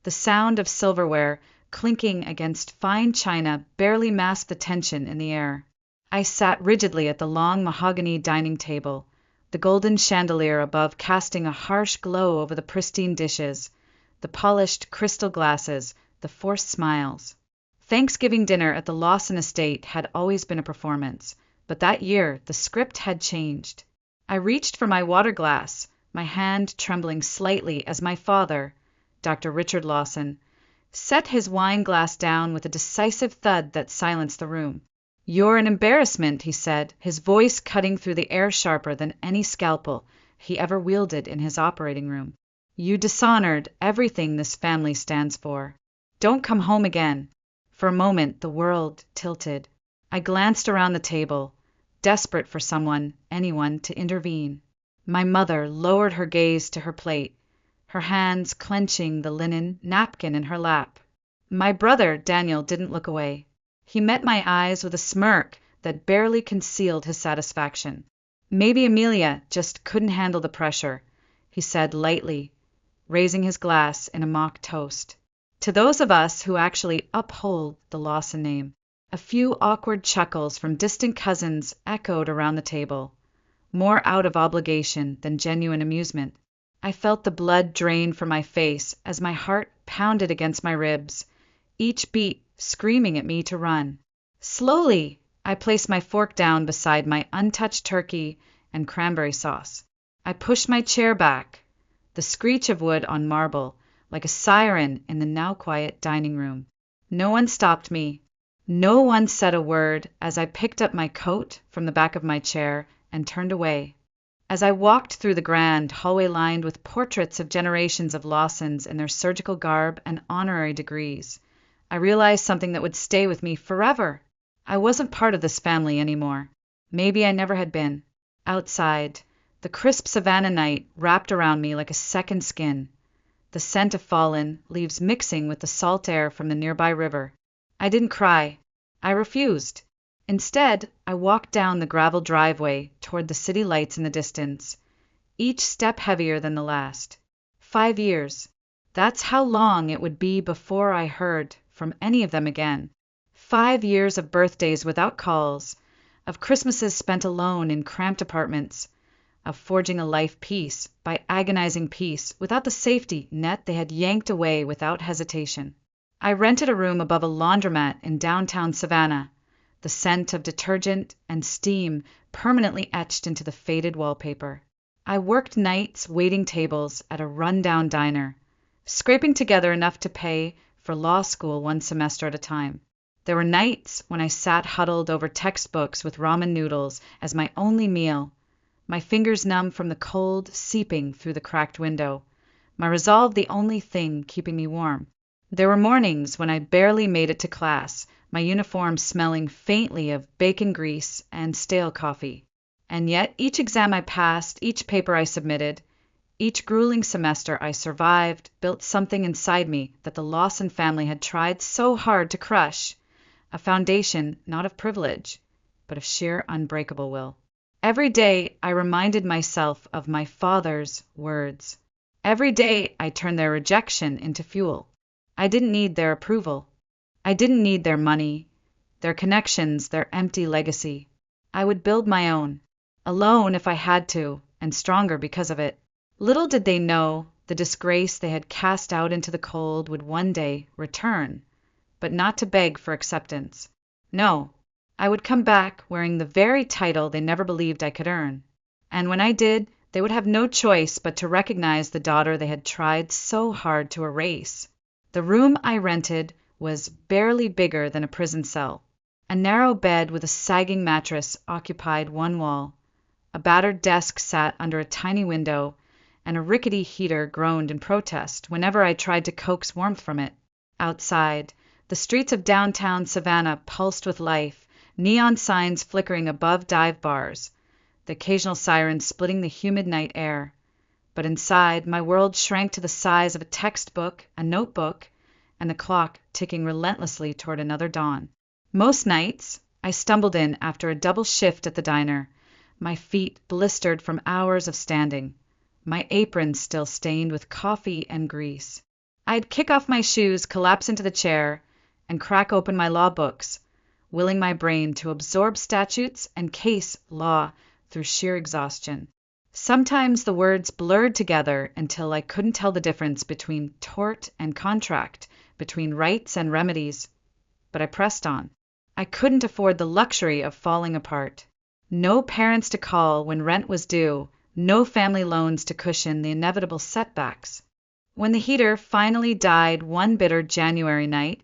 The sound of silverware clinking against fine china barely masked the tension in the air. I sat rigidly at the long mahogany dining table, the golden chandelier above casting a harsh glow over the pristine dishes, the polished crystal glasses, the forced smiles. Thanksgiving dinner at the Lawson estate had always been a performance, but that year the script had changed. I reached for my water glass, my hand trembling slightly as my father, Dr. Richard Lawson, set his wine glass down with a decisive thud that silenced the room. "You're an embarrassment," he said, his voice cutting through the air sharper than any scalpel he ever wielded in his operating room. "You dishonored everything this family stands for. Don't come home again." For a moment the world tilted. I glanced around the table, desperate for someone, anyone, to intervene. My mother lowered her gaze to her plate, her hands clenching the linen napkin in her lap. My brother, Daniel, didn't look away. He met my eyes with a smirk that barely concealed his satisfaction. "Maybe Amelia just couldn't handle the pressure," he said lightly, raising his glass in a mock toast. To those of us who actually uphold the Lawson name, a few awkward chuckles from distant cousins echoed around the table, more out of obligation than genuine amusement. I felt the blood drain from my face as my heart pounded against my ribs, each beat screaming at me to run. Slowly, I placed my fork down beside my untouched turkey and cranberry sauce. I pushed my chair back, the screech of wood on marble, like a siren in the now quiet dining room. No one stopped me. No one said a word as I picked up my coat from the back of my chair and turned away. As I walked through the grand hallway lined with portraits of generations of Lawsons in their surgical garb and honorary degrees, I realized something that would stay with me forever. I wasn't part of this family anymore. Maybe I never had been. Outside, the crisp Savannah night wrapped around me like a second skin, the scent of fallen leaves mixing with the salt air from the nearby river. I didn't cry. I refused. Instead, I walked down the gravel driveway toward the city lights in the distance, each step heavier than the last. 5 years. That's how long it would be before I heard from any of them again. 5 years of birthdays without calls, of Christmases spent alone in cramped apartments, of forging a life peace by agonizing peace without the safety net they had yanked away without hesitation. I rented a room above a laundromat in downtown Savannah, the scent of detergent and steam permanently etched into the faded wallpaper. I worked nights waiting tables at a run-down diner, scraping together enough to pay for law school one semester at a time. There were nights when I sat huddled over textbooks with ramen noodles as my only meal, my fingers numb from the cold seeping through the cracked window, my resolve the only thing keeping me warm. There were mornings when I barely made it to class, my uniform smelling faintly of bacon grease and stale coffee. And yet each exam I passed, each paper I submitted, each grueling semester I survived built something inside me that the Lawson family had tried so hard to crush, a foundation not of privilege, but of sheer unbreakable will. Every day I reminded myself of my father's words. Every day I turned their rejection into fuel. I didn't need their approval. I didn't need their money, their connections, their empty legacy. I would build my own, alone if I had to, and stronger because of it. Little did they know the disgrace they had cast out into the cold would one day return, but not to beg for acceptance. No, I would come back wearing the very title they never believed I could earn. And when I did, they would have no choice but to recognize the daughter they had tried so hard to erase. The room I rented was barely bigger than a prison cell. A narrow bed with a sagging mattress occupied one wall. A battered desk sat under a tiny window, and a rickety heater groaned in protest whenever I tried to coax warmth from it. Outside, the streets of downtown Savannah pulsed with life, neon signs flickering above dive bars, the occasional siren splitting the humid night air. But inside, my world shrank to the size of a textbook, a notebook, and the clock ticking relentlessly toward another dawn. Most nights, I stumbled in after a double shift at the diner, my feet blistered from hours of standing, my apron still stained with coffee and grease. I'd kick off my shoes, collapse into the chair, and crack open my law books, willing my brain to absorb statutes and case law through sheer exhaustion. Sometimes the words blurred together until I couldn't tell the difference between tort and contract, between rights and remedies. But I pressed on. I couldn't afford the luxury of falling apart. No parents to call when rent was due, no family loans to cushion the inevitable setbacks. When the heater finally died one bitter January night,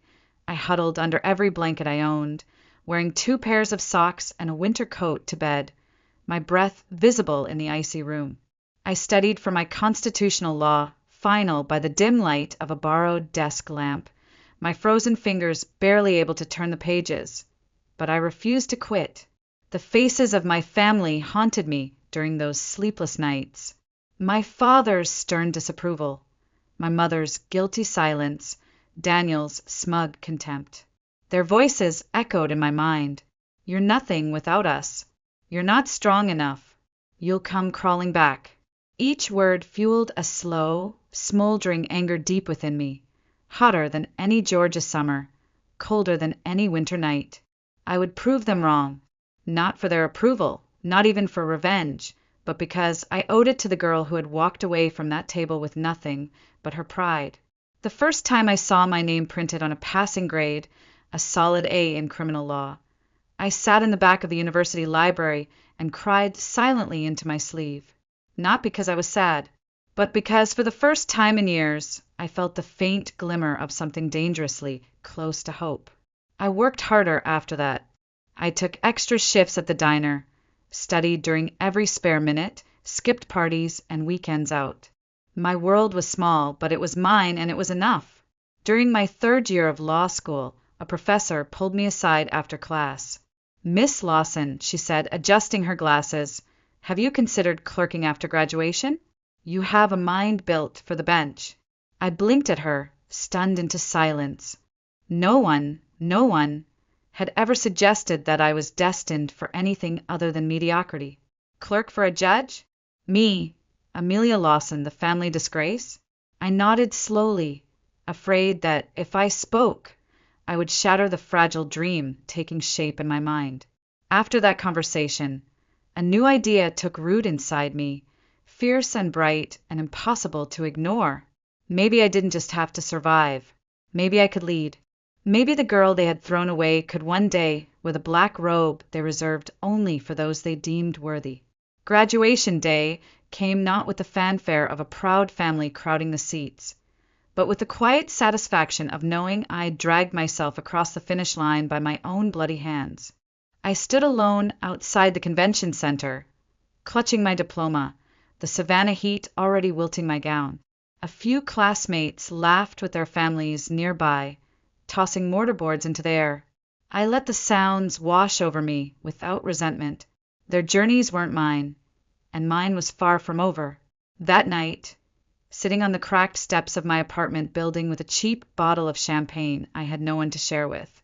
I huddled under every blanket I owned, wearing 2 pairs of socks and a winter coat to bed, my breath visible in the icy room. I studied for my constitutional law final by the dim light of a borrowed desk lamp, my frozen fingers barely able to turn the pages. But I refused to quit. The faces of my family haunted me during those sleepless nights. My father's stern disapproval, my mother's guilty silence, Daniel's smug contempt. Their voices echoed in my mind. You're nothing without us. You're not strong enough. You'll come crawling back. Each word fueled a slow, smoldering anger deep within me, hotter than any Georgia summer, colder than any winter night. I would prove them wrong, not for their approval, not even for revenge, but because I owed it to the girl who had walked away from that table with nothing but her pride. The first time I saw my name printed on a passing grade, a solid A in criminal law, I sat in the back of the university library and cried silently into my sleeve. Not because I was sad, but because for the first time in years, I felt the faint glimmer of something dangerously close to hope. I worked harder after that. I took extra shifts at the diner, studied during every spare minute, skipped parties and weekends out. My world was small, but it was mine and it was enough. During my 3rd year of law school, a professor pulled me aside after class. Miss Lawson, she said, adjusting her glasses, have you considered clerking after graduation? You have a mind built for the bench. I blinked at her, stunned into silence. No one had ever suggested that I was destined for anything other than mediocrity. Clerk for a judge? Me, Amelia Lawson, the family disgrace? I nodded slowly, afraid that if I spoke, I would shatter the fragile dream taking shape in my mind. After that conversation, a new idea took root inside me, fierce and bright and impossible to ignore. Maybe I didn't just have to survive. Maybe I could lead. Maybe the girl they had thrown away could one day wear the black robe they reserved only for those they deemed worthy. Graduation day came not with the fanfare of a proud family crowding the seats, but with the quiet satisfaction of knowing I'd dragged myself across the finish line by my own bloody hands. I stood alone outside the convention center, clutching my diploma, the Savannah heat already wilting my gown. A few classmates laughed with their families nearby, tossing mortarboards into the air. I let the sounds wash over me without resentment. Their journeys weren't mine, and mine was far from over. That night, sitting on the cracked steps of my apartment building with a cheap bottle of champagne I had no one to share with,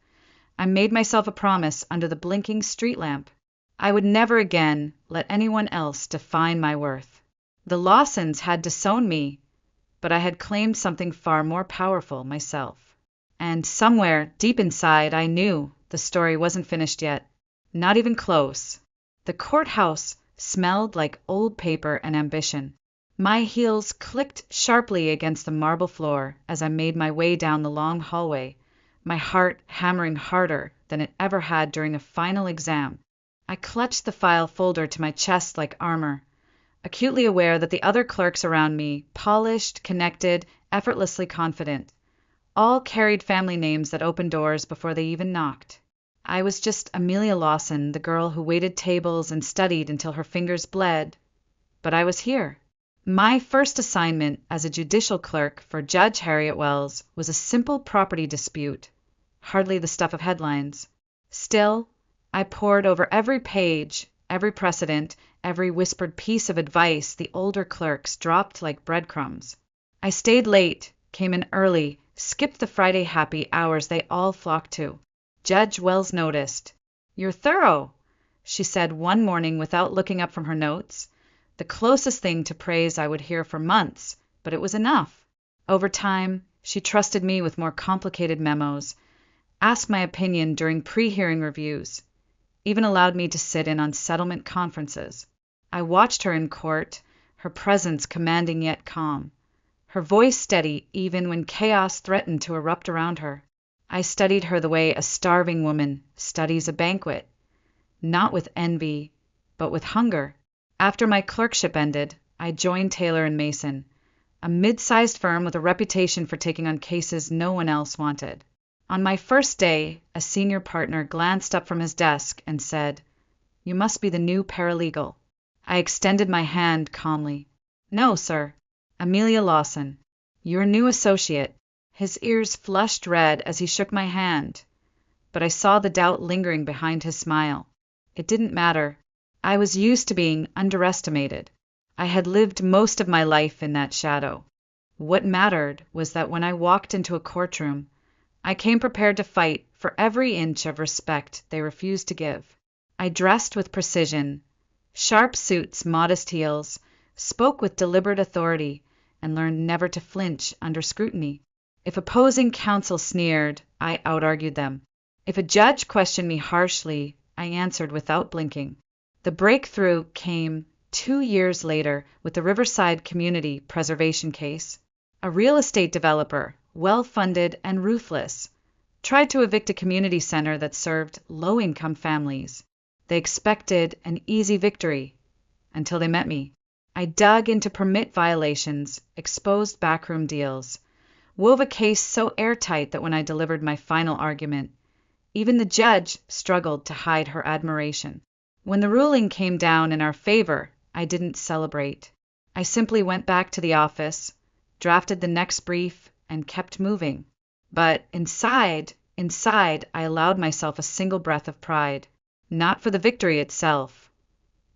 I made myself a promise under the blinking street lamp. I would never again let anyone else define my worth. The Lawsons had disowned me, but I had claimed something far more powerful myself. And somewhere deep inside I knew the story wasn't finished yet. Not even close. The courthouse smelled like old paper and ambition. My heels clicked sharply against the marble floor as I made my way down the long hallway, my heart hammering harder than it ever had during a final exam. I clutched the file folder to my chest like armor, acutely aware that the other clerks around me, polished, connected, effortlessly confident, all carried family names that opened doors before they even knocked. I was just Amelia Lawson, the girl who waited tables and studied until her fingers bled. But I was here. My first assignment as a judicial clerk for Judge Harriet Wells was a simple property dispute, hardly the stuff of headlines. Still, I pored over every page, every precedent, every whispered piece of advice the older clerks dropped like breadcrumbs. I stayed late, came in early, skipped the Friday happy hours they all flocked to. Judge Wells noticed. "You're thorough," she said one morning without looking up from her notes. The closest thing to praise I would hear for months, but it was enough. Over time, She trusted me with more complicated memos, asked my opinion during pre-hearing reviews, even allowed me to sit in on settlement conferences. I watched her in court, her presence commanding yet calm, her voice steady even when chaos threatened to erupt around her. I studied her the way a starving woman studies a banquet, not with envy, but with hunger. After my clerkship ended, I joined Taylor & Mason, a mid-sized firm with a reputation for taking on cases no one else wanted. On my first day, a senior partner glanced up from his desk and said, "You must be the new paralegal." I extended my hand calmly. "No, sir. Amelia Lawson, your new associate." His ears flushed red as he shook my hand, but I saw the doubt lingering behind his smile. It didn't matter. I was used to being underestimated. I had lived most of my life in that shadow. What mattered was that when I walked into a courtroom, I came prepared to fight for every inch of respect they refused to give. I dressed with precision, sharp suits, modest heels, spoke with deliberate authority, and learned never to flinch under scrutiny. If opposing counsel sneered, I out-argued them. If a judge questioned me harshly, I answered without blinking. The breakthrough came 2 years later with the Riverside Community Preservation case. A real estate developer, well-funded and ruthless, tried to evict a community center that served low-income families. They expected an easy victory until they met me. I dug into permit violations, exposed backroom deals, wove a case so airtight that when I delivered my final argument, even the judge struggled to hide her admiration. When the ruling came down in our favor, I didn't celebrate. I simply went back to the office, drafted the next brief, and kept moving. But inside, I allowed myself a single breath of pride, not for the victory itself,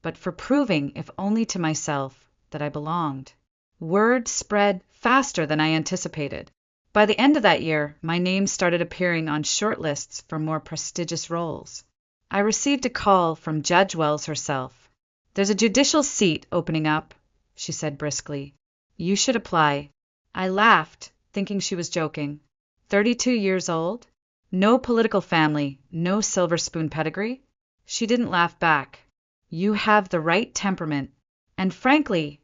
but for proving, if only to myself, that I belonged. Word spread faster than I anticipated. By the end of that year, my name started appearing on shortlists for more prestigious roles. I received a call from Judge Wells herself. "There's a judicial seat opening up," she said briskly. "You should apply." I laughed, thinking she was joking. 32 years old? No political family, no silver spoon pedigree? She didn't laugh back. "You have the right temperament. And frankly,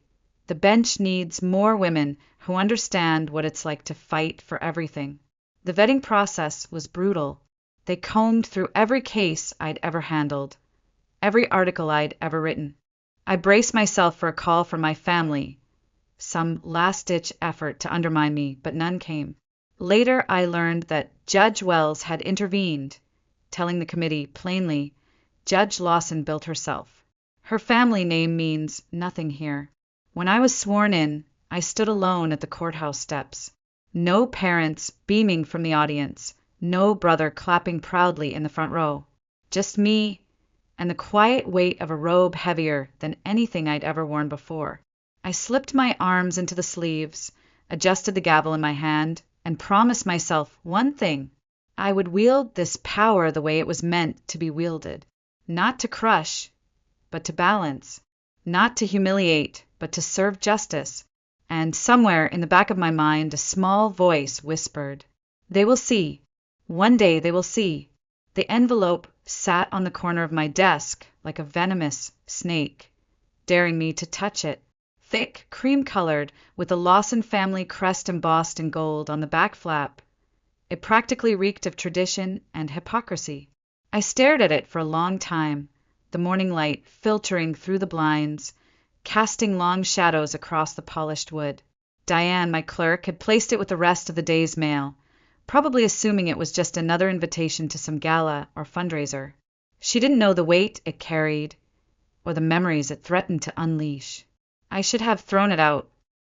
the bench needs more women who understand what it's like to fight for everything." The vetting process was brutal. They combed through every case I'd ever handled, every article I'd ever written. I braced myself for a call from my family, some last-ditch effort to undermine me, but none came. Later, I learned that Judge Wells had intervened, telling the committee plainly, "Judge Lawson built herself. Her family name means nothing here." When I was sworn in, I stood alone at the courthouse steps. No parents beaming from the audience, no brother clapping proudly in the front row. Just me and the quiet weight of a robe heavier than anything I'd ever worn before. I slipped my arms into the sleeves, adjusted the gavel in my hand, and promised myself one thing. I would wield this power the way it was meant to be wielded. Not to crush, but to balance. Not to humiliate, but to serve justice. And somewhere in the back of my mind, a small voice whispered, "They will see. One day they will see." The envelope sat on the corner of my desk like a venomous snake, daring me to touch it. Thick, cream-colored, with the Lawson family crest embossed in gold on the back flap. It practically reeked of tradition and hypocrisy. I stared at it for a long time, the morning light filtering through the blinds, casting long shadows across the polished wood. Diane, my clerk, had placed it with the rest of the day's mail, probably assuming it was just another invitation to some gala or fundraiser. She didn't know the weight it carried, or the memories it threatened to unleash. I should have thrown it out.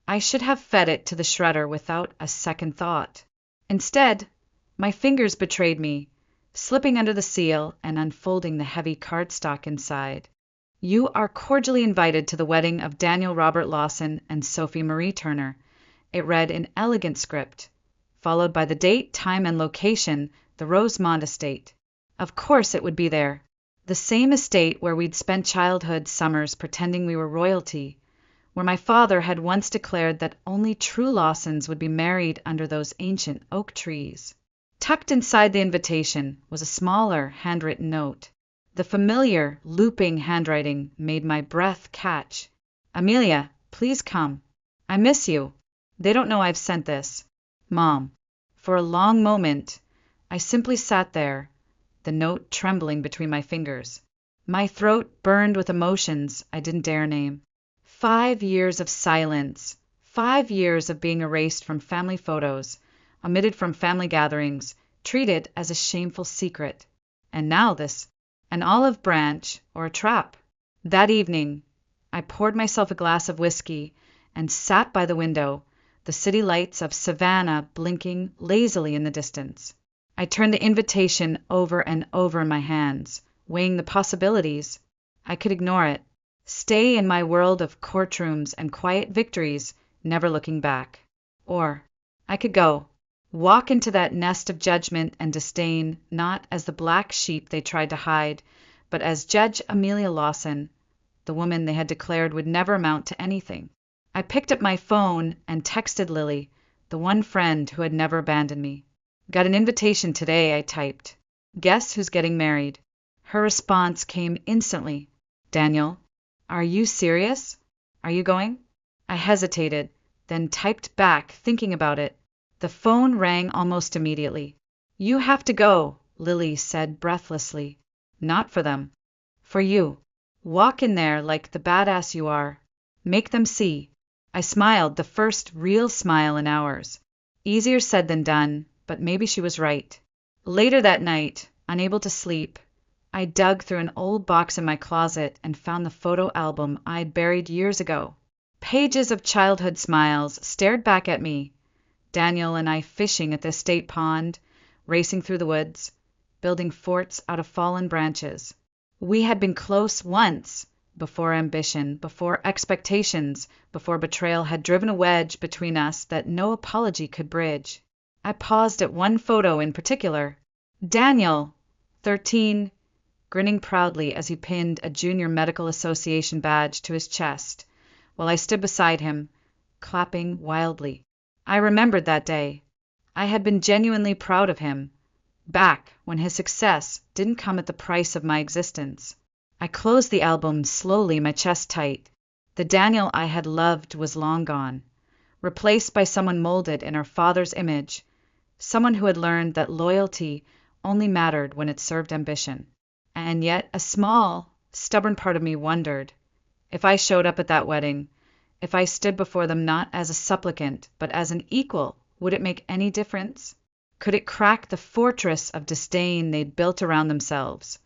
I should have fed it to the shredder without a second thought. Instead, my fingers betrayed me, slipping under the seal and unfolding the heavy cardstock inside. "You are cordially invited to the wedding of Daniel Robert Lawson and Sophie Marie Turner," it read in elegant script, followed by the date, time, and location, the Rosemont estate. Of course it would be there. The same estate where we'd spent childhood summers pretending we were royalty, where my father had once declared that only true Lawsons would be married under those ancient oak trees. Tucked inside the invitation was a smaller, handwritten note. The familiar, looping handwriting made my breath catch. "Amelia, please come. I miss you. They don't know I've sent this. Mom." For a long moment, I simply sat there, the note trembling between my fingers. My throat burned with emotions I didn't dare name. 5 years of silence, 5 years of being erased from family photos, omitted from family gatherings, treated as a shameful secret. And now this, an olive branch or a trap. That evening, I poured myself a glass of whiskey and sat by the window, the city lights of Savannah blinking lazily in the distance. I turned the invitation over and over in my hands, weighing the possibilities. I could ignore it, stay in my world of courtrooms and quiet victories, never looking back. Or I could go, walk into that nest of judgment and disdain, not as the black sheep they tried to hide, but as Judge Amelia Lawson, the woman they had declared would never amount to anything. I picked up my phone and texted Lily, the one friend who had never abandoned me. "Got an invitation today," I typed. "Guess who's getting married?" Her response came instantly. "Daniel, are you serious? Are you going?" I hesitated, then typed back, thinking about it. The phone rang almost immediately. "You have to go," Lily said breathlessly. "Not for them. For you. Walk in there like the badass you are. Make them see." I smiled, the first real smile in hours. Easier said than done, but maybe she was right. Later that night, unable to sleep, I dug through an old box in my closet and found the photo album I'd buried years ago. Pages of childhood smiles stared back at me. Daniel and I fishing at the estate pond, racing through the woods, building forts out of fallen branches. We had been close once, before ambition, before expectations, before betrayal had driven a wedge between us that no apology could bridge. I paused at one photo in particular. Daniel, 13, grinning proudly as he pinned a Junior Medical Association badge to his chest, while I stood beside him, clapping wildly. I remembered that day. I had been genuinely proud of him, back when his success didn't come at the price of my existence. I closed the album slowly, my chest tight. The Daniel I had loved was long gone, replaced by someone molded in her father's image, someone who had learned that loyalty only mattered when it served ambition. And yet a small, stubborn part of me wondered, if I showed up at that wedding, if I stood before them not as a supplicant, but as an equal, would it make any difference? Could it crack the fortress of disdain they'd built around themselves?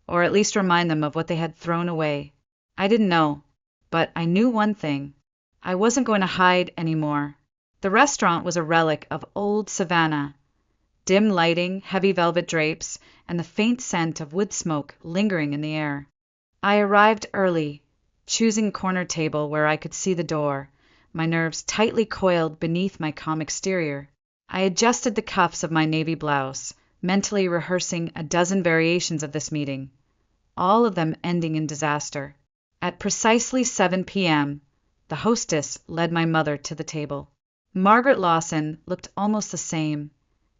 Or at least remind them of what they had thrown away? I didn't know, but I knew one thing. I wasn't going to hide anymore. The restaurant was a relic of old Savannah. Dim lighting, heavy velvet drapes, and the faint scent of wood smoke lingering in the air. I arrived early, choosing a corner table where I could see the door, my nerves tightly coiled beneath my calm exterior. I adjusted the cuffs of my navy blouse, mentally rehearsing a dozen variations of this meeting, all of them ending in disaster. At precisely 7 p.m., the hostess led my mother to the table. Margaret Lawson looked almost the same,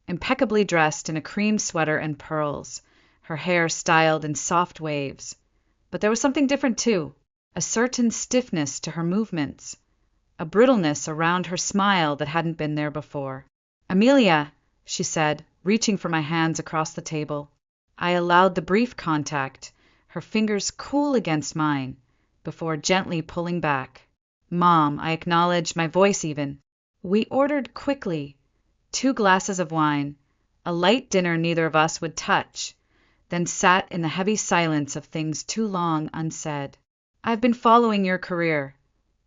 impeccably dressed in a cream sweater and pearls, her hair styled in soft waves. But there was something different, too, a certain stiffness to her movements, a brittleness around her smile that hadn't been there before. "Amelia," she said, reaching for my hands across the table. I allowed the brief contact, her fingers cool against mine, before gently pulling back. "Mom," I acknowledged, my voice even. We ordered quickly, 2 glasses of wine, a light dinner neither of us would touch, then sat in the heavy silence of things too long unsaid. "I've been following your career,"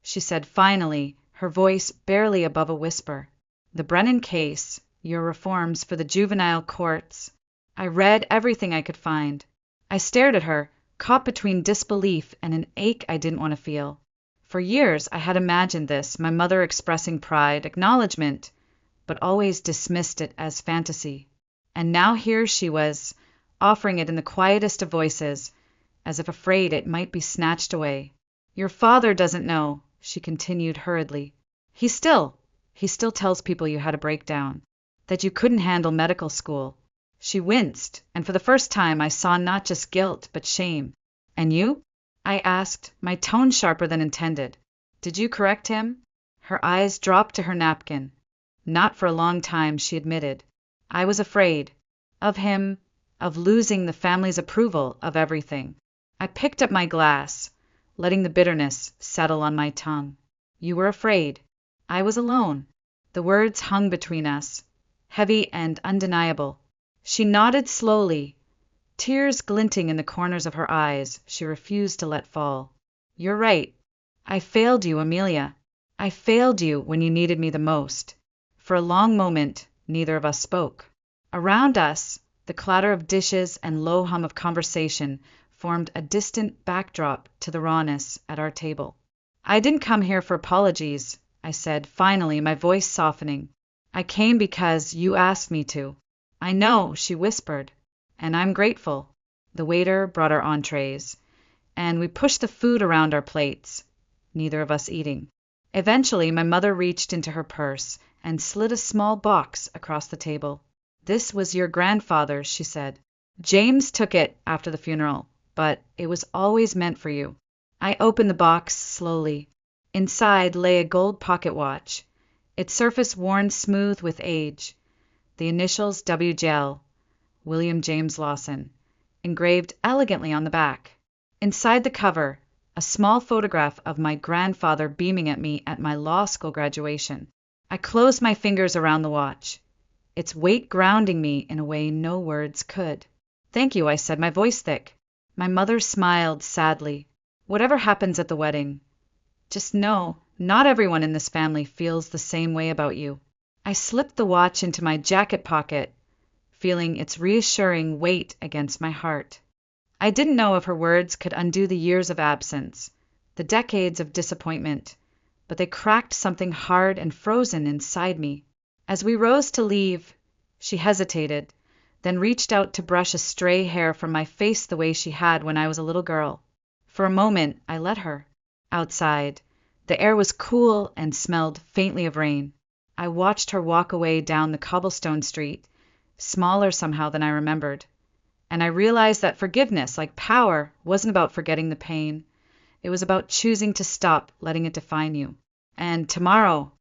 she said finally, her voice barely above a whisper. "The Brennan case, your reforms for the juvenile courts." I read everything I could find. I stared at her, caught between disbelief and an ache I didn't want to feel. For years I had imagined this, my mother expressing pride, acknowledgement, but always dismissed it as fantasy. And now here she was, offering it in the quietest of voices, as if afraid it might be snatched away. "Your father doesn't know," she continued hurriedly. He still tells people you had a breakdown, that you couldn't handle medical school. She winced, and for the first time I saw not just guilt, but shame. And you? I asked, my tone sharper than intended. Did you correct him? Her eyes dropped to her napkin. Not for a long time, she admitted. I was afraid. Of him, of losing the family's approval of everything. I picked up my glass, letting the bitterness settle on my tongue. You were afraid. I was alone. The words hung between us, heavy and undeniable. She nodded slowly, tears glinting in the corners of her eyes she refused to let fall. You're right. I failed you, Amelia. I failed you when you needed me the most. For a long moment, neither of us spoke. Around us, the clatter of dishes and low hum of conversation formed a distant backdrop to the rawness at our table. I didn't come here for apologies, I said, finally, my voice softening. I came because you asked me to. I know, she whispered, and I'm grateful. The waiter brought our entrees, and we pushed the food around our plates, neither of us eating. Eventually, my mother reached into her purse and slid a small box across the table. This was your grandfather's, she said. James took it after the funeral, but it was always meant for you. I opened the box slowly. Inside lay a gold pocket watch, its surface worn smooth with age. The initials WJL, William James Lawson, engraved elegantly on the back. Inside the cover, a small photograph of my grandfather beaming at me at my law school graduation. I closed my fingers around the watch, its weight grounding me in a way no words could. Thank you, I said, my voice thick. My mother smiled sadly. Whatever happens at the wedding, just know, not everyone in this family feels the same way about you. I slipped the watch into my jacket pocket, feeling its reassuring weight against my heart. I didn't know if her words could undo the years of absence, the decades of disappointment, but they cracked something hard and frozen inside me. As we rose to leave, she hesitated, then reached out to brush a stray hair from my face the way she had when I was a little girl. For a moment, I let her. Outside, the air was cool and smelled faintly of rain. I watched her walk away down the cobblestone street, smaller somehow than I remembered. And I realized that forgiveness, like power, wasn't about forgetting the pain. It was about choosing to stop letting it define you. And tomorrow,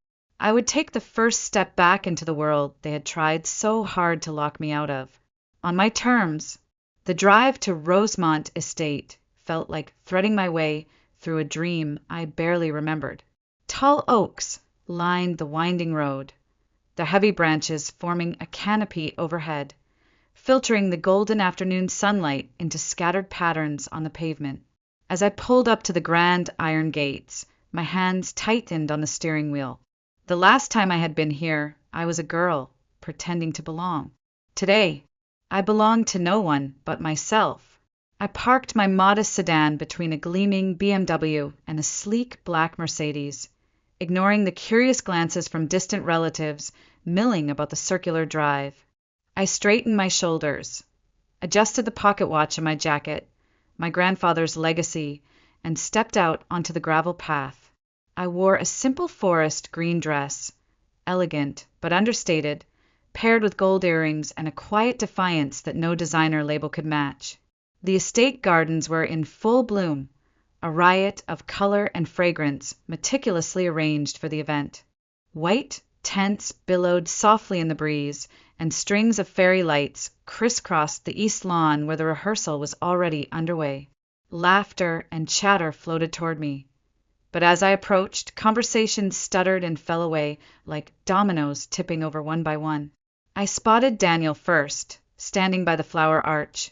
I would take the first step back into the world they had tried so hard to lock me out of. On my terms. The drive to Rosemont Estate felt like threading my way through a dream I barely remembered. Tall oaks lined the winding road, their heavy branches forming a canopy overhead, filtering the golden afternoon sunlight into scattered patterns on the pavement. As I pulled up to the grand iron gates, my hands tightened on the steering wheel. The last time I had been here, I was a girl, pretending to belong. Today, I belonged to no one but myself. I parked my modest sedan between a gleaming BMW and a sleek black Mercedes, ignoring the curious glances from distant relatives milling about the circular drive. I straightened my shoulders, adjusted the pocket watch in my jacket, my grandfather's legacy, and stepped out onto the gravel path. I wore a simple forest green dress, elegant but understated, paired with gold earrings and a quiet defiance that no designer label could match. The estate gardens were in full bloom, a riot of color and fragrance meticulously arranged for the event. White tents billowed softly in the breeze, and strings of fairy lights crisscrossed the east lawn where the rehearsal was already underway. Laughter and chatter floated toward me. But as I approached, conversations stuttered and fell away like dominoes tipping over one by one. I spotted Daniel first, standing by the flower arch,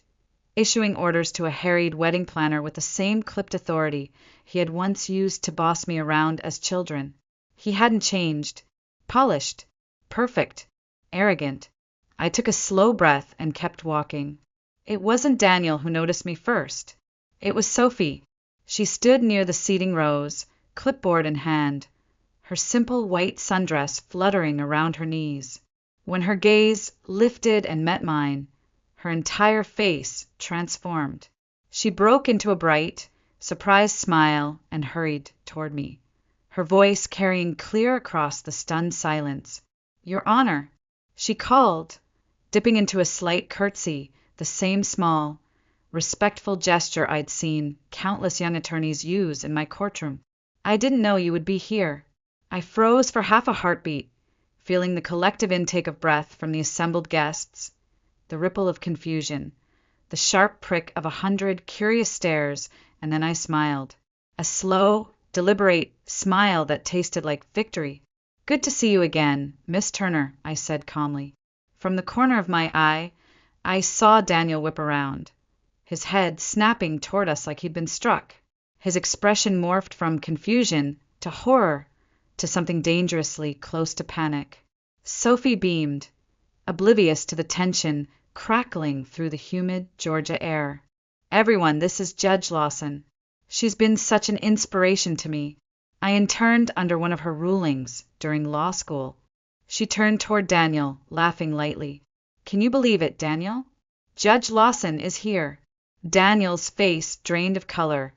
issuing orders to a harried wedding planner with the same clipped authority he had once used to boss me around as children. He hadn't changed. Polished. Perfect. Arrogant. I took a slow breath and kept walking. It wasn't Daniel who noticed me first. It was Sophie. She stood near the seating rows, clipboard in hand, her simple white sundress fluttering around her knees. When her gaze lifted and met mine, her entire face transformed. She broke into a bright, surprised smile and hurried toward me. her voice carrying clear across the stunned silence. "Your Honor," she called, dipping into a slight curtsy, the same small, respectful gesture I'd seen countless young attorneys use in my courtroom. "I didn't know you would be here." I froze for half a heartbeat, feeling the collective intake of breath from the assembled guests, the ripple of confusion, the sharp prick of 100 curious stares, and then I smiled. A slow, deliberate smile that tasted like victory. "Good to see you again, Miss Turner," I said calmly. From the corner of my eye, I saw Daniel whip around, his head snapping toward us like he'd been struck. His expression morphed from confusion to horror to something dangerously close to panic. Sophie beamed, oblivious to the tension crackling through the humid Georgia air. "Everyone, this is Judge Lawson. She's been such an inspiration to me. I interned under one of her rulings during law school." She turned toward Daniel, laughing lightly. "Can you believe it, Daniel? Judge Lawson is here." Daniel's face drained of color,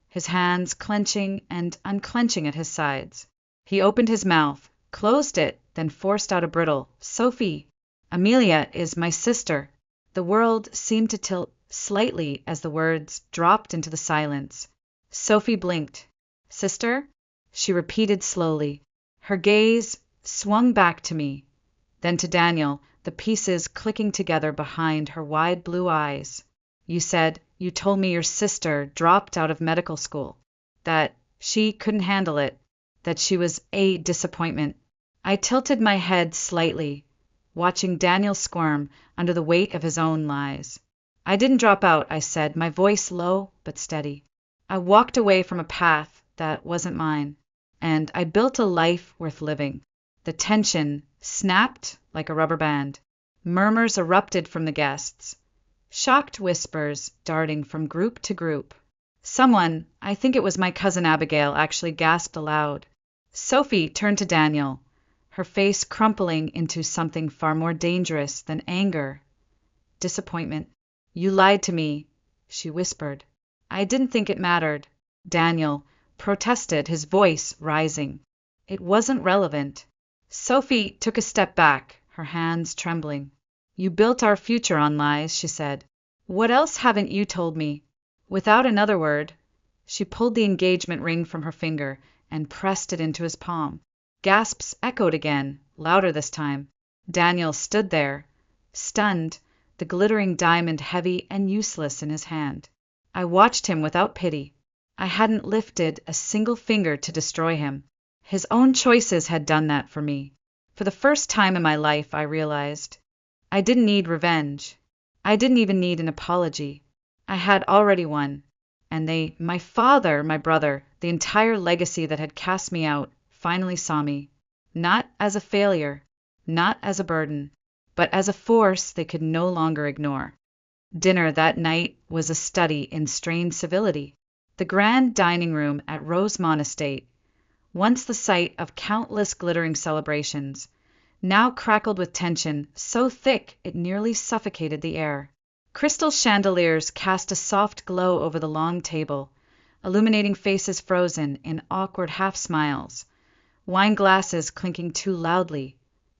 his hands clenching and unclenching at his sides. He opened his mouth, closed it, then forced out a brittle, "Sophie, Amelia is my sister." The world seemed to tilt slightly as the words dropped into the silence. Sophie blinked. "Sister?" she repeated slowly. Her gaze swung back to me, then to Daniel, the pieces clicking together behind her wide blue eyes. You told me your sister dropped out of medical school, that she couldn't handle it, that she was a disappointment." I tilted my head slightly, watching Daniel squirm under the weight of his own lies. "I didn't drop out," I said, my voice low but steady. "I walked away from a path that wasn't mine, and I built a life worth living." The tension snapped like a rubber band. Murmurs erupted from the guests, shocked whispers darting from group to group. Someone, I think it was my cousin Abigail, actually gasped aloud. Sophie turned to Daniel, her face crumpling into something far more dangerous than anger. Disappointment. "You lied to me," she whispered. "I didn't think it mattered." Daniel protested, his voice rising. "It wasn't relevant." Sophie took a step back, her hands trembling. "You built our future on lies," she said. "What else haven't you told me?" Without another word, she pulled the engagement ring from her finger and pressed it into his palm. Gasps echoed again, louder this time. Daniel stood there, stunned, the glittering diamond heavy and useless in his hand. I watched him without pity. I hadn't lifted a single finger to destroy him. His own choices had done that for me. For the first time in my life, I realized I didn't need revenge. I didn't even need an apology. I had already won. And my father, my brother, the entire legacy that had cast me out, finally saw me, not as a failure, not as a burden, but as a force they could no longer ignore. Dinner that night was a study in strained civility. The grand dining room at Rosemont Estate, once the site of countless glittering celebrations, now crackled with tension so thick it nearly suffocated the air. Crystal chandeliers cast a soft glow over the long table, illuminating faces frozen in awkward half-smiles, wine glasses clinking too loudly,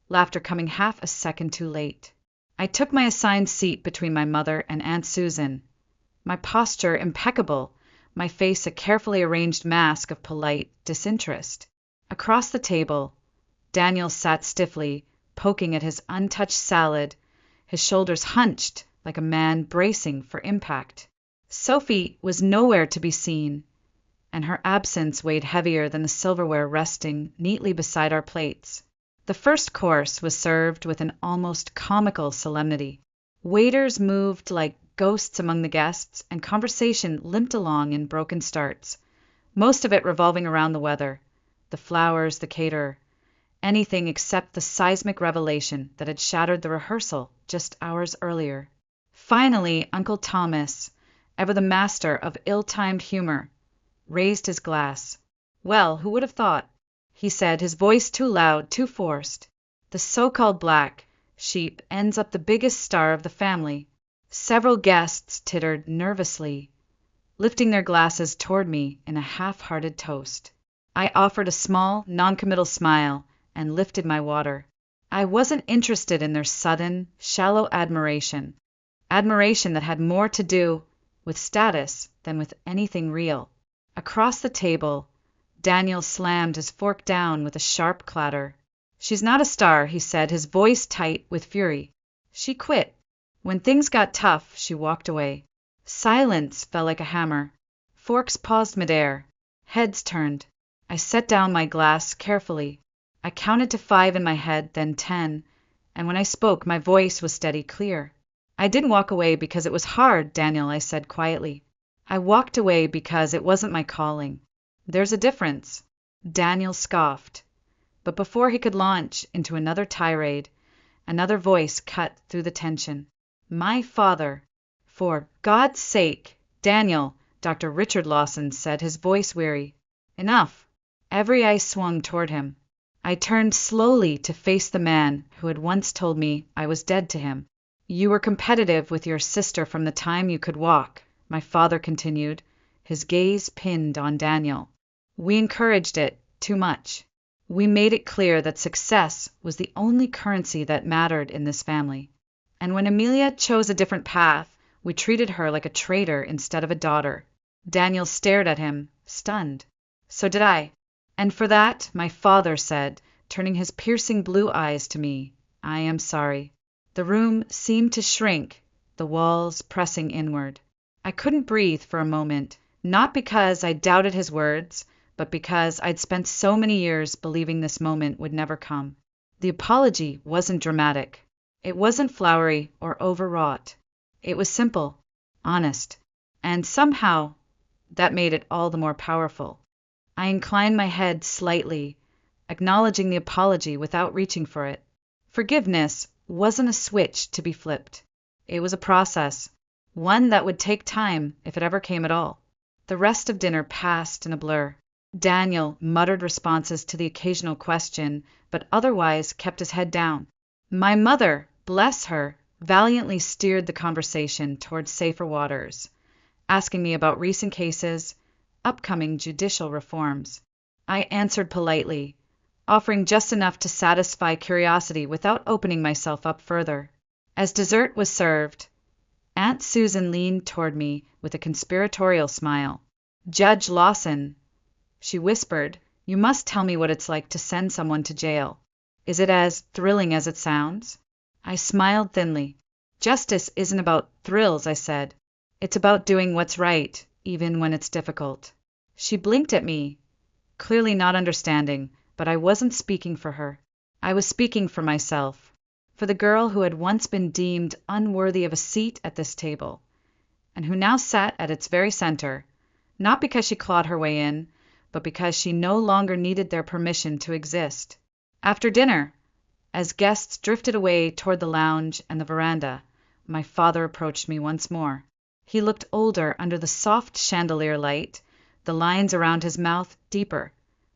laughter coming half a second too late. I took my assigned seat between my mother and Aunt Susan, my posture impeccable, my face a carefully arranged mask of polite disinterest. Across the table, Daniel sat stiffly, poking at his untouched salad, his shoulders hunched like a man bracing for impact. Sophie was nowhere to be seen, and her absence weighed heavier than the silverware resting neatly beside our plates. The first course was served with an almost comical solemnity. Waiters moved like ghosts among the guests, and conversation limped along in broken starts, most of it revolving around the weather, the flowers, the caterer, anything except the seismic revelation that had shattered the rehearsal just hours earlier. Finally, Uncle Thomas, ever the master of ill-timed humor, raised his glass. "Well, who would have thought?" he said, his voice too loud, too forced. "The so-called black sheep ends up the biggest star of the family." Several guests tittered nervously, lifting their glasses toward me in a half-hearted toast. I offered a small, noncommittal smile and lifted my water. I wasn't interested in their sudden, shallow admiration that had more to do with status than with anything real. Across the table, Daniel slammed his fork down with a sharp clatter. "She's not a star," he said, his voice tight with fury. "She quit. When things got tough, she walked away." Silence fell like a hammer. Forks paused midair. Heads turned. I set down my glass carefully. I counted to 5 in my head, then 10, and when I spoke, my voice was steady, clear. "I didn't walk away because it was hard, Daniel," I said quietly. "I walked away because it wasn't my calling. There's a difference." Daniel scoffed, but before he could launch into another tirade, another voice cut through the tension. "My father." "For God's sake, Daniel," Dr. Richard Lawson said, his voice weary. "Enough." Every eye swung toward him. I turned slowly to face the man who had once told me I was dead to him. "You were competitive with your sister from the time you could walk," my father continued, his gaze pinned on Daniel. "We encouraged it too much. We made it clear that success was the only currency that mattered in this family. And when Amelia chose a different path, we treated her like a traitor instead of a daughter." Daniel stared at him, stunned. "So did I. And for that," my father said, turning his piercing blue eyes to me, "I am sorry." The room seemed to shrink, the walls pressing inward. I couldn't breathe for a moment, not because I doubted his words, but because I'd spent so many years believing this moment would never come. The apology wasn't dramatic. It wasn't flowery or overwrought. It was simple, honest, and somehow that made it all the more powerful. I inclined my head slightly, acknowledging the apology without reaching for it. Forgiveness wasn't a switch to be flipped. It was a process, one that would take time if it ever came at all. The rest of dinner passed in a blur. Daniel muttered responses to the occasional question, but otherwise kept his head down. My mother, bless her, valiantly steered the conversation toward safer waters, asking me about recent cases, upcoming judicial reforms. I answered politely, offering just enough to satisfy curiosity without opening myself up further. As dessert was served, Aunt Susan leaned toward me with a conspiratorial smile. "Judge Lawson," she whispered, "you must tell me what it's like to send someone to jail. Is it as thrilling as it sounds?" I smiled thinly. "Justice isn't about thrills," I said. "It's about doing what's right, even when it's difficult." She blinked at me, clearly not understanding, but I wasn't speaking for her. I was speaking for myself, for the girl who had once been deemed unworthy of a seat at this table, and who now sat at its very center, not because she clawed her way in, but because she no longer needed their permission to exist. After dinner, as guests drifted away toward the lounge and the veranda, my father approached me once more. He looked older under the soft chandelier light, the lines around his mouth deeper,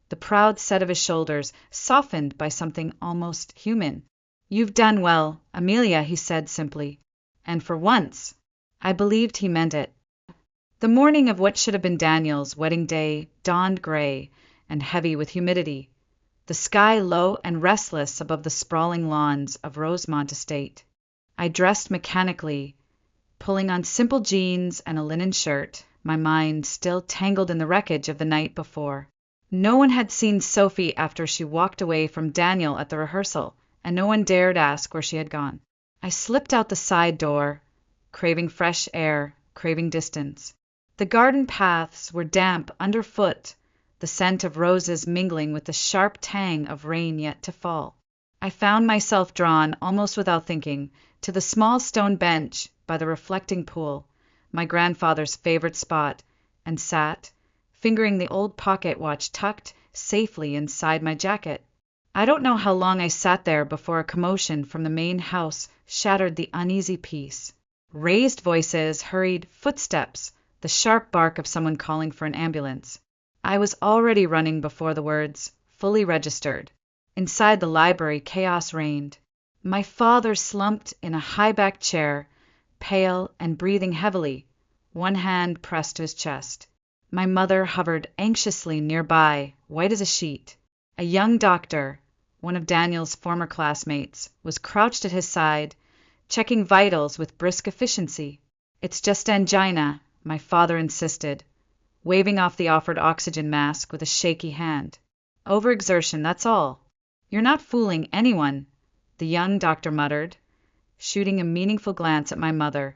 the proud set of his shoulders softened by something almost human. "You've done well, Amelia," he said simply, and for once I believed he meant it. The morning of what should have been Daniel's wedding day dawned gray and heavy with humidity, the sky low and restless above the sprawling lawns of Rosemont Estate. I dressed mechanically, pulling on simple jeans and a linen shirt, my mind still tangled in the wreckage of the night before. No one had seen Sophie after she walked away from Daniel at the rehearsal, and no one dared ask where she had gone. I slipped out the side door, craving fresh air, craving distance. The garden paths were damp underfoot, the scent of roses mingling with the sharp tang of rain yet to fall. I found myself drawn, almost without thinking, to the small stone bench by the reflecting pool, my grandfather's favorite spot, and sat, fingering the old pocket watch tucked safely inside my jacket. I don't know how long I sat there before a commotion from the main house shattered the uneasy peace. Raised voices, hurried footsteps, the sharp bark of someone calling for an ambulance. I was already running before the words, fully registered. Inside the library, chaos reigned. My father slumped in a high-backed chair, pale and breathing heavily, one hand pressed to his chest. My mother hovered anxiously nearby, white as a sheet. A young doctor, one of Daniel's former classmates, was crouched at his side, checking vitals with brisk efficiency. "It's just angina," my father insisted, waving off the offered oxygen mask with a shaky hand. "Overexertion, that's all. You're not fooling anyone," the young doctor muttered, shooting a meaningful glance at my mother,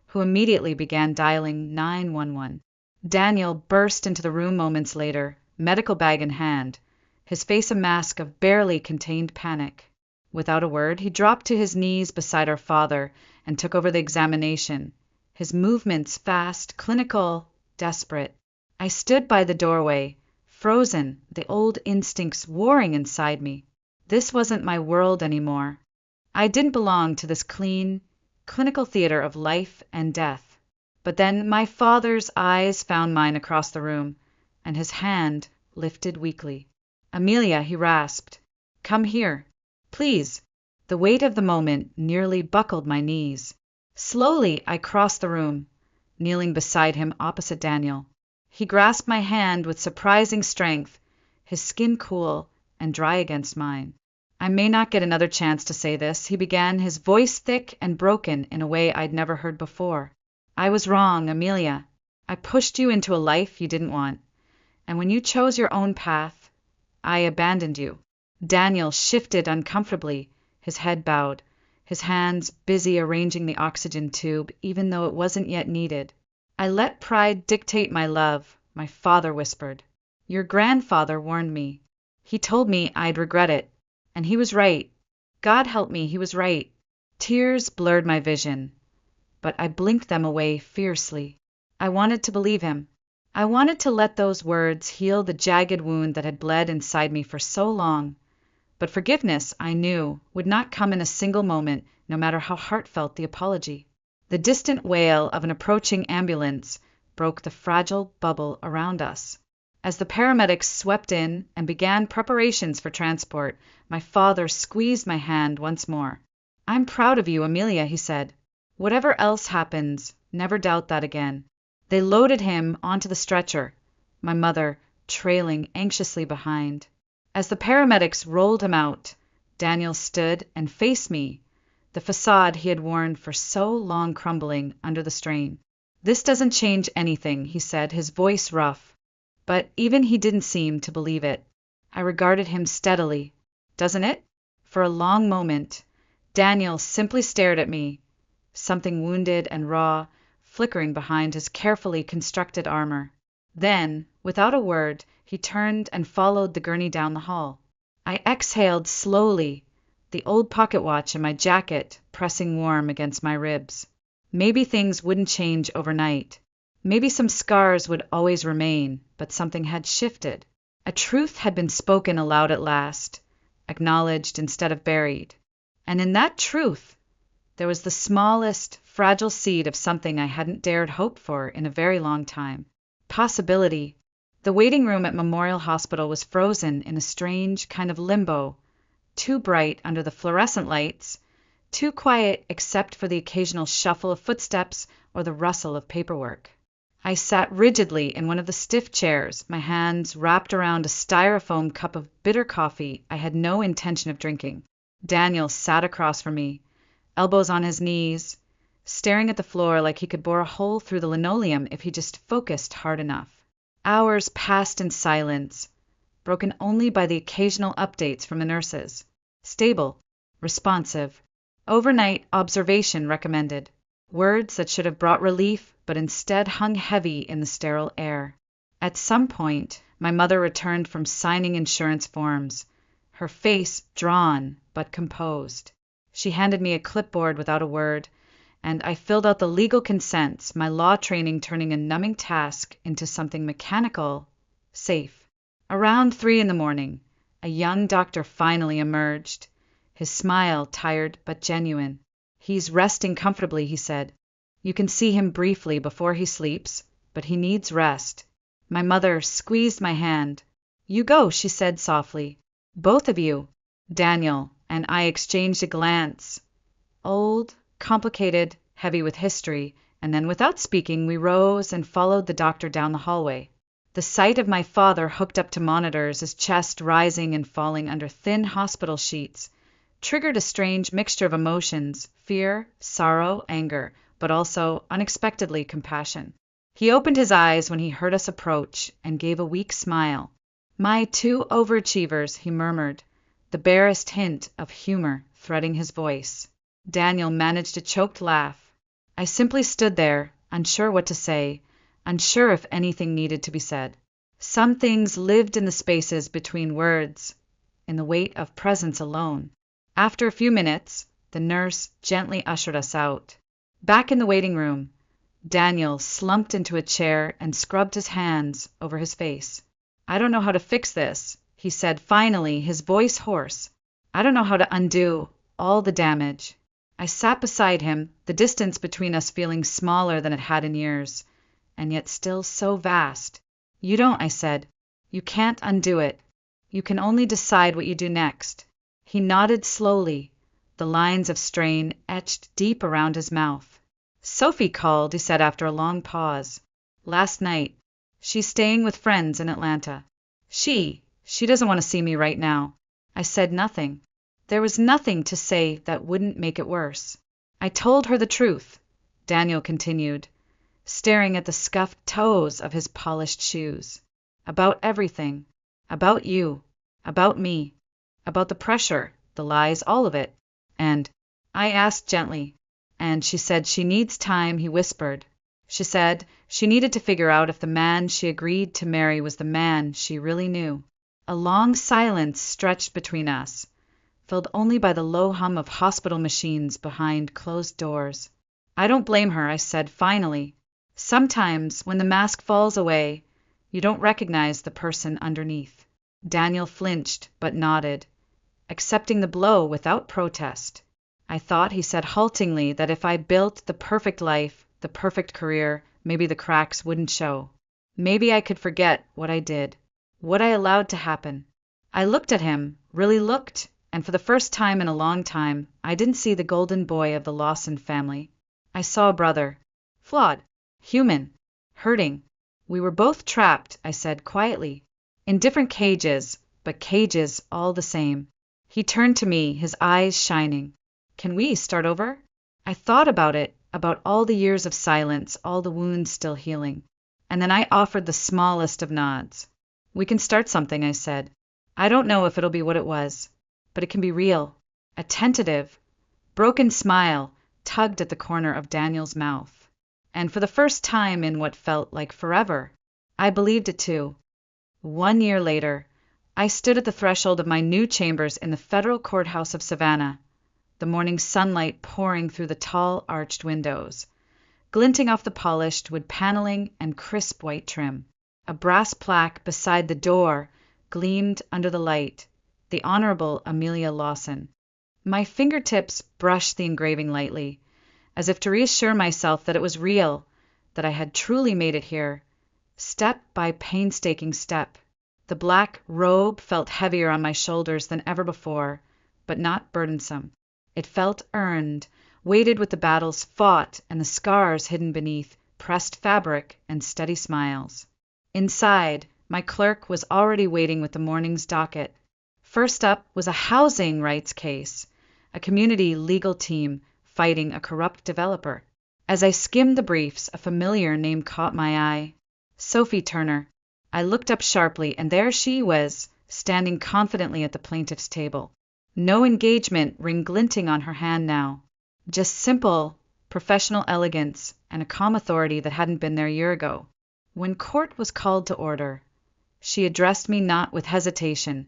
who immediately began dialing 911. Daniel burst into the room moments later, medical bag in hand, his face a mask of barely contained panic. Without a word, he dropped to his knees beside our father and took over the examination, his movements fast, clinical, desperate. I stood by the doorway, frozen, the old instincts warring inside me. This wasn't my world anymore. I didn't belong to this clean, clinical theater of life and death. But then my father's eyes found mine across the room, and his hand lifted weakly. "Amelia," he rasped, "come here. Please." The weight of the moment nearly buckled my knees. Slowly I crossed the room, kneeling beside him opposite Daniel. He grasped my hand with surprising strength, his skin cool and dry against mine. "I may not get another chance to say this," he began, his voice thick and broken in a way I'd never heard before. "I was wrong, Amelia. I pushed you into a life you didn't want. And when you chose your own path, I abandoned you." Daniel shifted uncomfortably, his head bowed, his hands busy arranging the oxygen tube, even though it wasn't yet needed. "I let pride dictate my love," my father whispered. "Your grandfather warned me. He told me I'd regret it. And he was right. God help me, he was right." Tears blurred my vision, but I blinked them away fiercely. I wanted to believe him. I wanted to let those words heal the jagged wound that had bled inside me for so long. But forgiveness, I knew, would not come in a single moment, no matter how heartfelt the apology. The distant wail of an approaching ambulance broke the fragile bubble around us. As the paramedics swept in and began preparations for transport, my father squeezed my hand once more. "I'm proud of you, Amelia," he said. "Whatever else happens, never doubt that again." They loaded him onto the stretcher, my mother trailing anxiously behind. As the paramedics rolled him out, Daniel stood and faced me, the facade he had worn for so long crumbling under the strain. "This doesn't change anything," he said, his voice rough. But even he didn't seem to believe it. I regarded him steadily. "Doesn't it?" For a long moment, Daniel simply stared at me, something wounded and raw flickering behind his carefully constructed armor. Then, without a word, he turned and followed the gurney down the hall. I exhaled slowly, the old pocket watch in my jacket pressing warm against my ribs. Maybe things wouldn't change overnight. Maybe some scars would always remain, but something had shifted. A truth had been spoken aloud at last, acknowledged instead of buried. And in that truth, there was the smallest, fragile seed of something I hadn't dared hope for in a very long time. Possibility. The waiting room at Memorial Hospital was frozen in a strange kind of limbo, too bright under the fluorescent lights, too quiet except for the occasional shuffle of footsteps or the rustle of paperwork. I sat rigidly in one of the stiff chairs, my hands wrapped around a styrofoam cup of bitter coffee I had no intention of drinking. Daniel sat across from me, elbows on his knees, staring at the floor like he could bore a hole through the linoleum if he just focused hard enough. Hours passed in silence, broken only by the occasional updates from the nurses. Stable, responsive, overnight observation recommended. Words that should have brought relief, but instead hung heavy in the sterile air. At some point, my mother returned from signing insurance forms, her face drawn but composed. She handed me a clipboard without a word, and I filled out the legal consents, my law training turning a numbing task into something mechanical, safe. Around 3 a.m, a young doctor finally emerged, his smile tired but genuine. "He's resting comfortably," he said. "You can see him briefly before he sleeps, but he needs rest." My mother squeezed my hand. "You go," she said softly. "Both of you." Daniel and I exchanged a glance. Old, complicated, heavy with history, and then without speaking we rose and followed the doctor down the hallway. The sight of my father hooked up to monitors, his chest rising and falling under thin hospital sheets, triggered a strange mixture of emotions: fear, sorrow, anger, but also, unexpectedly, compassion. He opened his eyes when he heard us approach and gave a weak smile. "My two overachievers," he murmured, the barest hint of humor threading his voice. Daniel managed a choked laugh. I simply stood there, unsure what to say, unsure if anything needed to be said. Some things lived in the spaces between words, in the weight of presence alone. After a few minutes, the nurse gently ushered us out. Back in the waiting room, Daniel slumped into a chair and scrubbed his hands over his face. "I don't know how to fix this," he said finally, his voice hoarse. "I don't know how to undo all the damage." I sat beside him, the distance between us feeling smaller than it had in years, and yet still so vast. "You don't," I said. "You can't undo it. You can only decide what you do next." He nodded slowly, the lines of strain etched deep around his mouth. "Sophie called," he said after a long pause. "Last night. She's staying with friends in Atlanta. She doesn't want to see me right now." I said nothing. There was nothing to say that wouldn't make it worse. "I told her the truth," Daniel continued, staring at the scuffed toes of his polished shoes. "About everything. About you. About me. About the pressure, the lies, all of it. And," I asked gently, "and she said she needs time," he whispered. "She said she needed to figure out if the man she agreed to marry was the man she really knew." A long silence stretched between us, filled only by the low hum of hospital machines behind closed doors. "I don't blame her," I said finally. "Sometimes, when the mask falls away, you don't recognize the person underneath." Daniel flinched, but nodded, accepting the blow without protest. "I thought," he said haltingly, "that if I built the perfect life, the perfect career, maybe the cracks wouldn't show. Maybe I could forget what I did, what I allowed to happen." I looked at him, really looked, and for the first time in a long time, I didn't see the golden boy of the Lawson family. I saw a brother. Flawed. Human. Hurting. "We were both trapped," I said quietly. "In different cages, but cages all the same." He turned to me, his eyes shining. "Can we start over?" I thought about it, about all the years of silence, all the wounds still healing. And then I offered the smallest of nods. "We can start something," I said. "I don't know if it'll be what it was, but it can be real." A tentative, broken smile tugged at the corner of Daniel's mouth. And for the first time in what felt like forever, I believed it too. 1 year later, I stood at the threshold of my new chambers in the federal courthouse of Savannah, the morning sunlight pouring through the tall arched windows, glinting off the polished wood paneling and crisp white trim. A brass plaque beside the door gleamed under the light, "The Honorable Amelia Lawson." My fingertips brushed the engraving lightly, as if to reassure myself that it was real, that I had truly made it here, step by painstaking step. The black robe felt heavier on my shoulders than ever before, but not burdensome. It felt earned, weighted with the battles fought and the scars hidden beneath pressed fabric and steady smiles. Inside, my clerk was already waiting with the morning's docket. First up was a housing rights case, a community legal team fighting a corrupt developer. As I skimmed the briefs, a familiar name caught my eye. Sophie Turner. I looked up sharply, and there she was, standing confidently at the plaintiff's table. No engagement ring glinting on her hand now. Just simple, professional elegance and a calm authority that hadn't been there a year ago. When court was called to order, she addressed me not with hesitation,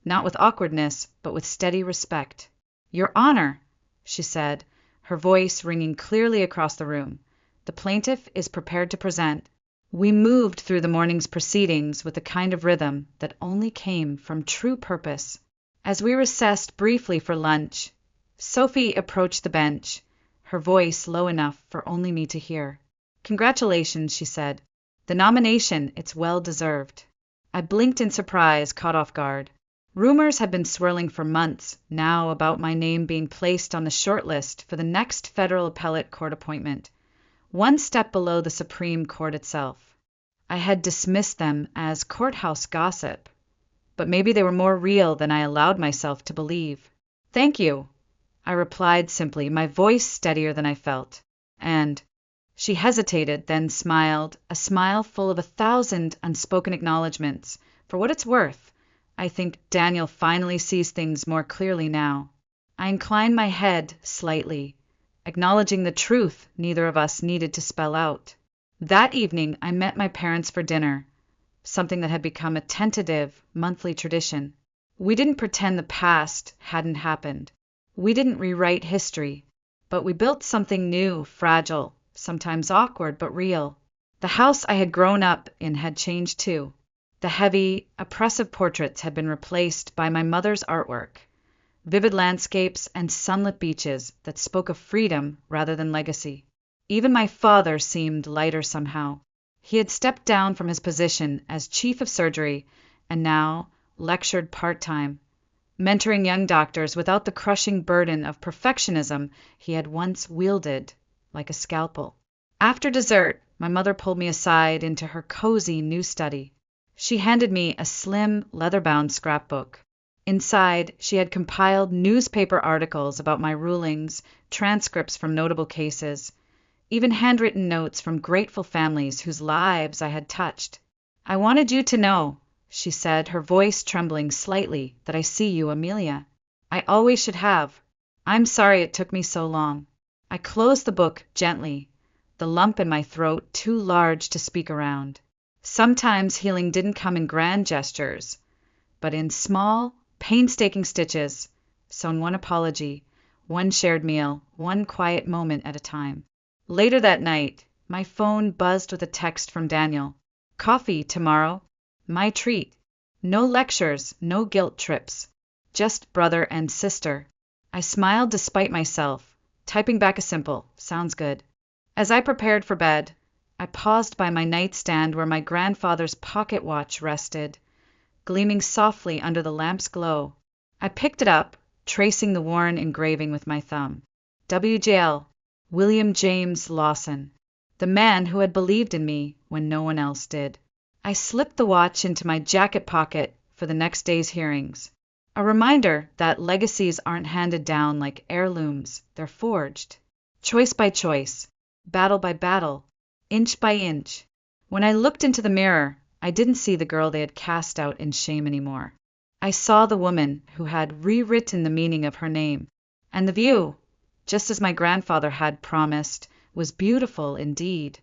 not with awkwardness, but with steady respect. "Your Honor," she said, her voice ringing clearly across the room, "the plaintiff is prepared to present." We moved through the morning's proceedings with the kind of rhythm that only came from true purpose. As we recessed briefly for lunch, Sophie approached the bench, her voice low enough for only me to hear. "Congratulations," she said. "The nomination, it's well deserved." I blinked in surprise, caught off guard. Rumors had been swirling for months now about my name being placed on the short list for the next federal appellate court appointment, one step below the Supreme Court itself. I had dismissed them as courthouse gossip, but maybe they were more real than I allowed myself to believe. "Thank you," I replied simply, my voice steadier than I felt. And she hesitated, then smiled, a smile full of 1,000 unspoken acknowledgments. For what it's worth, I think Daniel finally sees things more clearly now. I inclined my head slightly, acknowledging the truth neither of us needed to spell out. That evening I met my parents for dinner, something that had become a tentative, monthly tradition. We didn't pretend the past hadn't happened. We didn't rewrite history, but we built something new, fragile, sometimes awkward, but real. The house I had grown up in had changed too. The heavy, oppressive portraits had been replaced by my mother's artwork, vivid landscapes and sunlit beaches that spoke of freedom rather than legacy. Even my father seemed lighter somehow. He had stepped down from his position as chief of surgery and now lectured part-time, mentoring young doctors without the crushing burden of perfectionism he had once wielded like a scalpel. After dessert, my mother pulled me aside into her cozy new study. She handed me a slim, leather-bound scrapbook. Inside, she had compiled newspaper articles about my rulings, transcripts from notable cases, even handwritten notes from grateful families whose lives I had touched. "I wanted you to know," she said, her voice trembling slightly, "that I see you, Amelia. I always should have. I'm sorry it took me so long." I closed the book gently, the lump in my throat too large to speak around. Sometimes healing didn't come in grand gestures, but in small, painstaking stitches, sewn one apology, one shared meal, one quiet moment at a time. Later that night, my phone buzzed with a text from Daniel. "Coffee tomorrow. My treat. No lectures, no guilt trips. Just brother and sister." I smiled despite myself, typing back a simple, "Sounds good." As I prepared for bed, I paused by my nightstand where my grandfather's pocket watch rested, gleaming softly under the lamp's glow. I picked it up, tracing the worn engraving with my thumb. WJL, William James Lawson, the man who had believed in me when no one else did. I slipped the watch into my jacket pocket for the next day's hearings. A reminder that legacies aren't handed down like heirlooms, they're forged. Choice by choice, battle by battle, inch by inch. When I looked into the mirror, I didn't see the girl they had cast out in shame anymore. I saw the woman who had rewritten the meaning of her name. And the view, just as my grandfather had promised, was beautiful indeed.